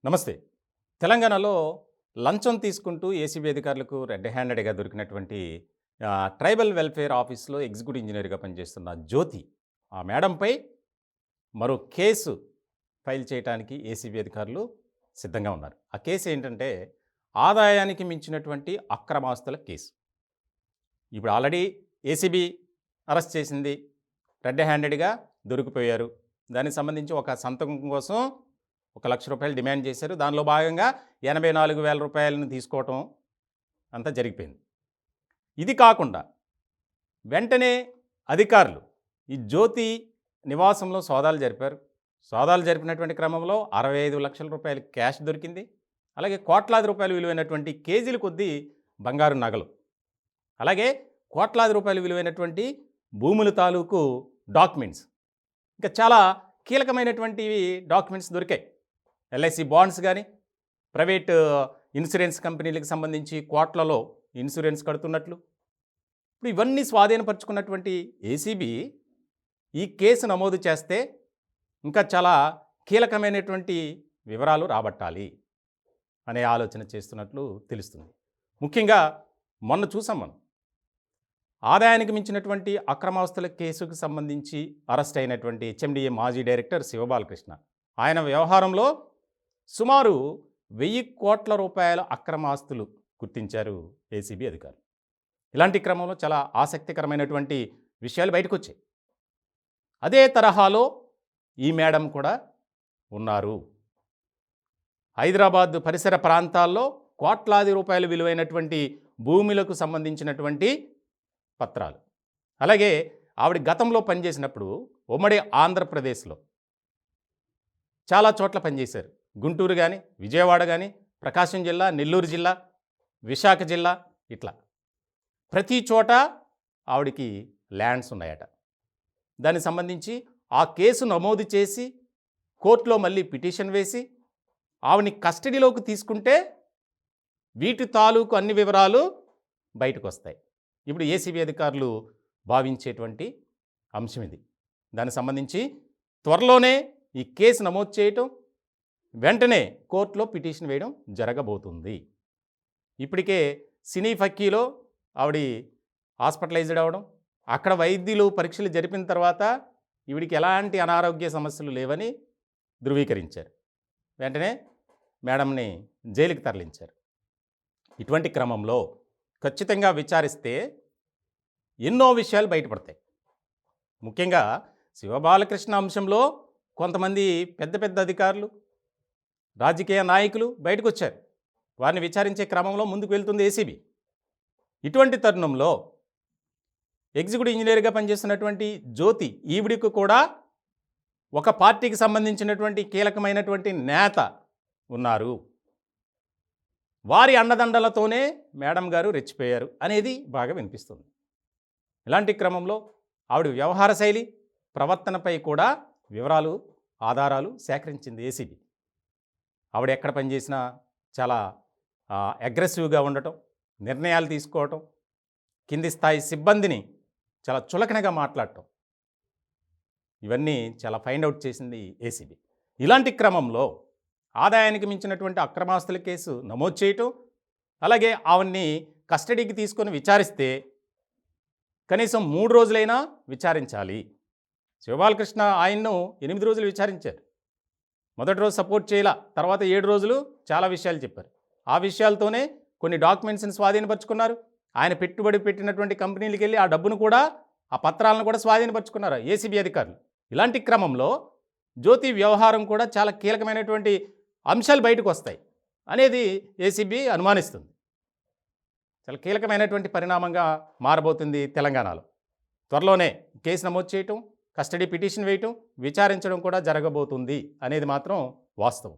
నమస్తే. తెలంగాణలో లంచం తీసుకుంటూ ఏసీబీ అధికారులకు రెడ్ హ్యాండెడ్‌గా దొరికినటువంటి ట్రైబల్ వెల్ఫేర్ ఆఫీస్‌లో ఎగ్జిక్యూటివ్ ఇంజినీర్‌గా పనిచేస్తున్న జ్యోతి, ఆ మేడంపై మరో కేసు ఫైల్ చేయటానికి ఏసీబీ అధికారులు సిద్ధంగా ఉన్నారు. ఆ కేసు ఏంటంటే ఆదాయానికి మించినటువంటి అక్రమాస్తుల కేసు. ఇప్పుడు ఆల్రెడీ ఏసీబీ అరెస్ట్ చేసింది. రెడ్ హ్యాండెడ్‌గా దొరికిపోయారు. దానికి సంబంధించి ఒక సంతకం కోసం ₹1,00,000 డిమాండ్ చేశారు. దానిలో భాగంగా ₹84,000 తీసుకోవటం అంతా జరిగిపోయింది. ఇది కాకుండా వెంటనే అధికారులు ఈ జ్యోతి నివాసంలో సోదాలు జరిపారు. సోదాలు జరిపినటువంటి క్రమంలో ₹65,00,000 క్యాష్ దొరికింది. అలాగే కోట్లాది రూపాయలు విలువైనటువంటి కేజీల కొద్దీ బంగారు నగలు, అలాగే కోట్లాది రూపాయలు విలువైనటువంటి భూముల తాలూకు డాక్యుమెంట్స్, ఇంకా చాలా కీలకమైనటువంటివి డాక్యుమెంట్స్ దొరికాయి. ఎల్ఐసి బాండ్స్ కానీ, ప్రైవేట్ ఇన్సూరెన్స్ కంపెనీలకు సంబంధించి కోట్లలో ఇన్సూరెన్స్ కడుతున్నట్లు. ఇప్పుడు ఇవన్నీ స్వాధీనపరుచుకున్నటువంటి ఏసీబీ ఈ కేసు నమోదు చేస్తే ఇంకా చాలా కీలకమైనటువంటి వివరాలు రాబట్టాలి అనే ఆలోచన చేస్తున్నట్లు తెలుస్తుంది. ముఖ్యంగా మొన్న చూసాం మనం, ఆదాయానికి మించినటువంటి అక్రమాస్తుల కేసుకు సంబంధించి అరెస్ట్ అయినటువంటి హెచ్ఎండిఏ మాజీ డైరెక్టర్ శివబాలకృష్ణ, ఆయన వ్యవహారంలో సుమారు 1,000 కోట్ల రూపాయల అక్రమాస్తులు గుర్తించారు ఏసీబీ అధికారులు. ఇలాంటి క్రమంలో చాలా ఆసక్తికరమైనటువంటి విషయాలు బయటకు వచ్చాయి. అదే తరహాలో ఈ మేడం కూడా ఉన్నారు. హైదరాబాద్ పరిసర ప్రాంతాల్లో కోట్లాది రూపాయలు విలువైనటువంటి భూములకు సంబంధించినటువంటి పత్రాలు, అలాగే ఆవిడ గతంలో పనిచేసినప్పుడు ఉమ్మడి ఆంధ్రప్రదేశ్లో చాలా చోట్ల పనిచేశారు. గుంటూరు కానీ, విజయవాడ కానీ, ప్రకాశం జిల్లా, నెల్లూరు జిల్లా, విశాఖ జిల్లా, ఇట్లా ప్రతి చోట ఆవిడికి ల్యాండ్స్ ఉన్నాయట. దానికి సంబంధించి ఆ కేసు నమోదు చేసి కోర్టులో మళ్ళీ పిటిషన్ వేసి ఆవిడని కస్టడీలోకి తీసుకుంటే వీటి తాలూకు అన్ని వివరాలు బయటకు వస్తాయి. ఇప్పుడు ఏసీబీ అధికారులు భావించేటువంటి అంశం ఇది. దానికి సంబంధించి త్వరలోనే ఈ కేసు నమోదు చేయటం, వెంటనే కోర్టులో పిటిషన్ వేయడం జరగబోతుంది. ఇప్పటికే సినీ ఫక్కీలో ఆవిడ హాస్పిటలైజ్డ్ అవ్వడం, అక్కడ వైద్యులు పరీక్షలు జరిపిన తర్వాత ఈవిడికి ఎలాంటి అనారోగ్య సమస్యలు లేవని ధృవీకరించారు. వెంటనే మేడంని జైలుకి తరలించారు. ఇటువంటి క్రమంలో ఖచ్చితంగా విచారిస్తే ఎన్నో విషయాలు బయటపడతాయి. ముఖ్యంగా శివబాలకృష్ణ అంశంలో కొంతమంది పెద్ద పెద్ద అధికారులు, రాజకీయ నాయకులు బయటకు వచ్చారు. వారిని విచారించే క్రమంలో ముందుకు వెళ్తుంది ఏసీబీ. ఇటువంటి తరుణంలో ఎగ్జిక్యూటివ్ ఇంజనీర్గా పనిచేస్తున్నటువంటి జ్యోతి, ఈవిడికి కూడా ఒక పార్టీకి సంబంధించినటువంటి కీలకమైనటువంటి నేత ఉన్నారు. వారి అండదండలతోనే మేడం గారు రెచ్చిపోయారు అనేది బాగా వినిపిస్తుంది. ఇలాంటి క్రమంలో ఆవిడ వ్యవహార శైలి, ప్రవర్తనపై కూడా వివరాలు, ఆధారాలు సేకరించింది ఏసీబీ. ఆవిడ ఎక్కడ పనిచేసినా చాలా అగ్రెసివ్గా ఉండటం, నిర్ణయాలు తీసుకోవటం, కింది స్థాయి సిబ్బందిని చాలా చులకనగా మాట్లాడటం, ఇవన్నీ చాలా ఫైండ్ అవుట్ చేసింది ఏసీబీ. ఇలాంటి క్రమంలో ఆదాయానికి మించినటువంటి అక్రమాస్తుల కేసు నమోదు చేయటం, అలాగే ఆవిడ్ని కస్టడీకి తీసుకొని విచారిస్తే కనీసం 3 రోజులైనా విచారించాలి. శివబాలకృష్ణ ఆయన్ను 8 రోజులు విచారించారు. మొదటి రోజు సపోర్ట్ చేయాల, తర్వాత 7 రోజులు చాలా విషయాలు చెప్పారు. ఆ విషయాలతోనే కొన్ని డాక్యుమెంట్స్ని స్వాధీనపరుచుకున్నారు. ఆయన పెట్టుబడి పెట్టినటువంటి కంపెనీలకు వెళ్ళి ఆ డబ్బును కూడా, ఆ పత్రాలను కూడా స్వాధీనపరుచుకున్నారు ఏసీబీ అధికారులు. ఇలాంటి క్రమంలో జ్యోతి వ్యవహారం కూడా చాలా కీలకమైనటువంటి అంశాలు బయటకు వస్తాయి అనేది ఏసీబీ అనుమానిస్తుంది. చాలా కీలకమైనటువంటి పరిణామంగా మారబోతుంది తెలంగాణలో. త్వరలోనే కేసు నమోదు చేయటం, కస్టడీ పిటిషన్ వేయటం, విచారించడం కూడా జరగబోతుంది అనేది మాత్రం వాస్తవం.